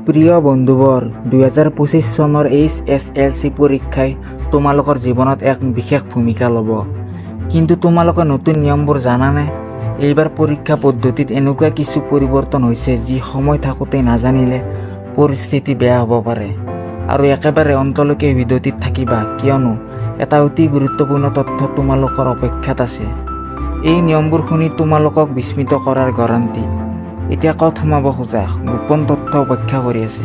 প্ৰিয় বন্ধুবৰ 2025 চনৰ HSLC পৰীক্ষাই তোমালোকৰ জীৱনত এক বিশেষ ভূমিকা ল'ব। কিন্তু তোমালোকে নতুন নিয়মবোৰ জানানে? এইবাৰ পৰীক্ষা পদ্ধতিত এনেকুৱা কিছু পৰিৱৰ্তন হৈছে যি সময় থাকোঁতে নাজানিলে পৰিস্থিতি বেয়া হ'ব পাৰে। আৰু একেবাৰে অন্তলৈকে ভিডিঅ'টিত থাকিবা, কিয়নো এটা অতি গুৰুত্বপূৰ্ণ তথ্য তোমালোকৰ অপেক্ষাত আছে। এই নিয়মবোৰ শুনি তোমালোকক বিস্মিত কৰাৰ গেৰাণ্টি। এতিয়া ক'ত সোমাব খোজা? গোপন তথ্য অপেক্ষা কৰি আছে।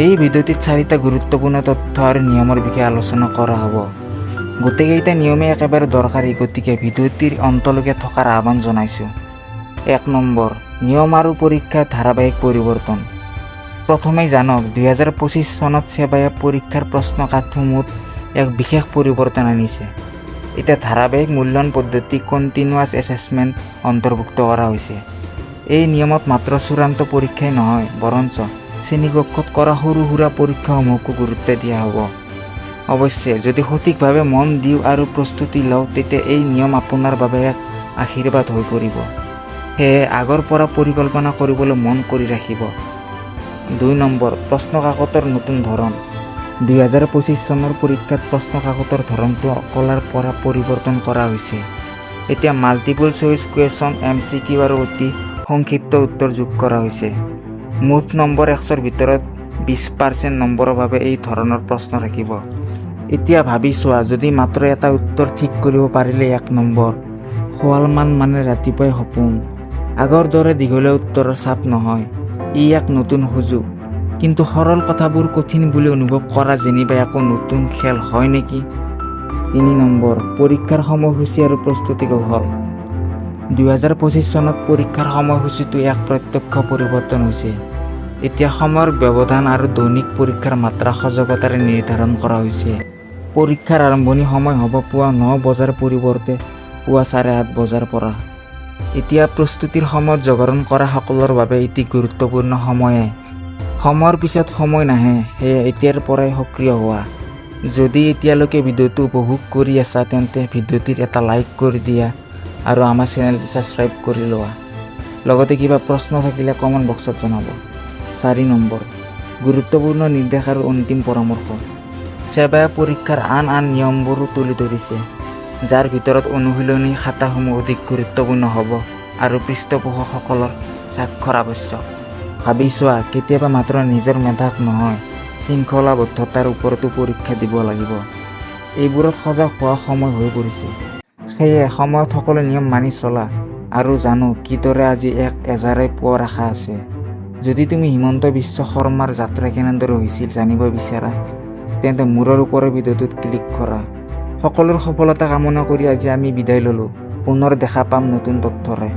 এই ভিডিঅ'টিত 4টা গুৰুত্বপূৰ্ণ তথ্য আৰু নিয়মৰ বিষয়ে আলোচনা কৰা হ'ব। গোটেইকেইটা নিয়মে একেবাৰে দৰকাৰী, গতিকে ভিডিঅ'টিৰ অন্তলৈকে থকাৰ আহ্বান জনাইছোঁ। 1 নম্বৰ, নিয়ম আৰু পৰীক্ষাৰ ধাৰাবাহিক পৰিৱৰ্তন। প্ৰথমেই জানক, 2025 চনত সেবাই পৰীক্ষাৰ প্ৰশ্ন কাকতসমূহত এক বিশেষ পৰিৱৰ্তন আনিছে। এতিয়া ধাৰাবাহিক মূল্যায়ন পদ্ধতি কণ্টিনিউৱাছ এছেছমেণ্ট অন্তৰ্ভুক্ত কৰা হৈছে। এই নিয়মত মাত্ৰ চূড়ান্ত পৰীক্ষাই নহয়, বৰঞ্চ শ্ৰেণীকক্ষত কৰা সৰু সুৰা পৰীক্ষাসমূহকো গুৰুত্ব দিয়া হ'ব। অৱশ্যে যদি সঠিকভাৱে মন দিওঁ আৰু প্ৰস্তুতি লওঁ, তেতিয়া এই নিয়ম আপোনাৰ বাবে এক আশীৰ্বাদ হৈ পৰিব। সেয়ে আগৰ পৰা পৰিকল্পনা কৰিবলৈ মন কৰি ৰাখিব। 2 নম্বৰ, প্ৰশ্ন কাকতৰ নতুন ধৰণ। 2025 চনৰ পৰীক্ষাত প্ৰশ্ন কাকতৰ ধৰণটো কলাৰ পৰা পৰিৱৰ্তন কৰা হৈছে। এতিয়া মাল্টিপল চইচ কুৱেশ্যন, MCQ আৰু অতি সংক্ষিপ্ত উত্তৰ যোগ কৰা হৈছে। মুঠ নম্বৰ 100ৰ ভিতৰত 20% নম্বৰৰ বাবে এই ধৰণৰ প্ৰশ্ন থাকিব। এতিয়া ভাবি চোৱা, যদি মাত্ৰ এটা উত্তৰ ঠিক কৰিব পাৰিলে 1 নম্বৰ। শুৱালমান মানে ৰাতিপুৱাই সপোন। আগৰ দৰে দীঘলীয়া উত্তৰৰ চাপ নহয়, ই এক নতুন সুযোগ। কিন্তু সৰল কথাবোৰ কঠিন বুলি অনুভৱ কৰা যেনিবা একো নতুন খেল হয় নেকি? 3 নম্বৰ, পৰীক্ষাৰ সময়সূচী আৰু প্ৰস্তুতি কৌশল। 2025 চনত পৰীক্ষাৰ সময়সূচীটো এক প্ৰত্যক্ষ পৰিৱৰ্তন হৈছে। এতিয়া সময়ৰ ব্যৱধান আৰু দৈনিক পৰীক্ষাৰ মাত্ৰা সজাগতাৰে নিৰ্ধাৰণ কৰা হৈছে। পৰীক্ষাৰ আৰম্ভণি সময় হ'ব পুৱা 9 বজাৰ পৰিৱৰ্তে পুৱা 8:30 বজাৰ পৰা। এতিয়া প্ৰস্তুতিৰ সময়ত জাগৰণ কৰা সকলৰ বাবে এটি গুৰুত্বপূৰ্ণ সময়ে। সময়ৰ পিছত সময় নাহে, সেয়ে এতিয়াৰ পৰাই সক্ৰিয় হোৱা। যদি এতিয়ালৈকে ভিডিঅ'টো উপভোগ কৰি আছা, তেন্তে ভিডিঅ'টিত এটা লাইক কৰি দিয়া আৰু আমাৰ চেনেলটো ছাবস্ক্ৰাইব কৰি লোৱা। লগতে কিবা প্ৰশ্ন থাকিলে কমেণ্ট বক্সত জনাব। 4 নম্বৰ, গুৰুত্বপূৰ্ণ নিৰ্দেশ আৰু অন্তিম পৰামৰ্শ। সেবাই পৰীক্ষাৰ আন নিয়মবোৰো তুলি ধৰিছে, যাৰ ভিতৰত অনুশীলনী খাতাসমূহ অধিক গুৰুত্বপূৰ্ণ হ'ব আৰু পৃষ্ঠপোষকসকলৰ স্বাক্ষৰ আৱশ্যক। ভাবি চোৱা, কেতিয়াবা মাত্ৰ নিজৰ মেধাক নহয়, শৃংখলাবদ্ধতাৰ ওপৰতো পৰীক্ষা দিব লাগিব। এইবোৰত সজাগ হোৱা সময় হৈ পৰিছে। সেয়ে সময়ত সকলো নিয়ম মানি চলা আৰু জানো কিদৰে আজি এক এজাৰে পোৱাৰ আশা আছে। যদি তুমি হিমন্ত বিশ্ব শৰ্মাৰ যাত্ৰা কেনেদৰে হৈছিল জানিব বিচাৰা, তেন্তে মূৰৰ ওপৰৰ ভিডিঅ'টোত ক্লিক কৰা। সকলোৰ সফলতা কামনা কৰি আজি আমি বিদায় ল'লোঁ। পুনৰ দেখা পাম নতুন তথ্যৰে।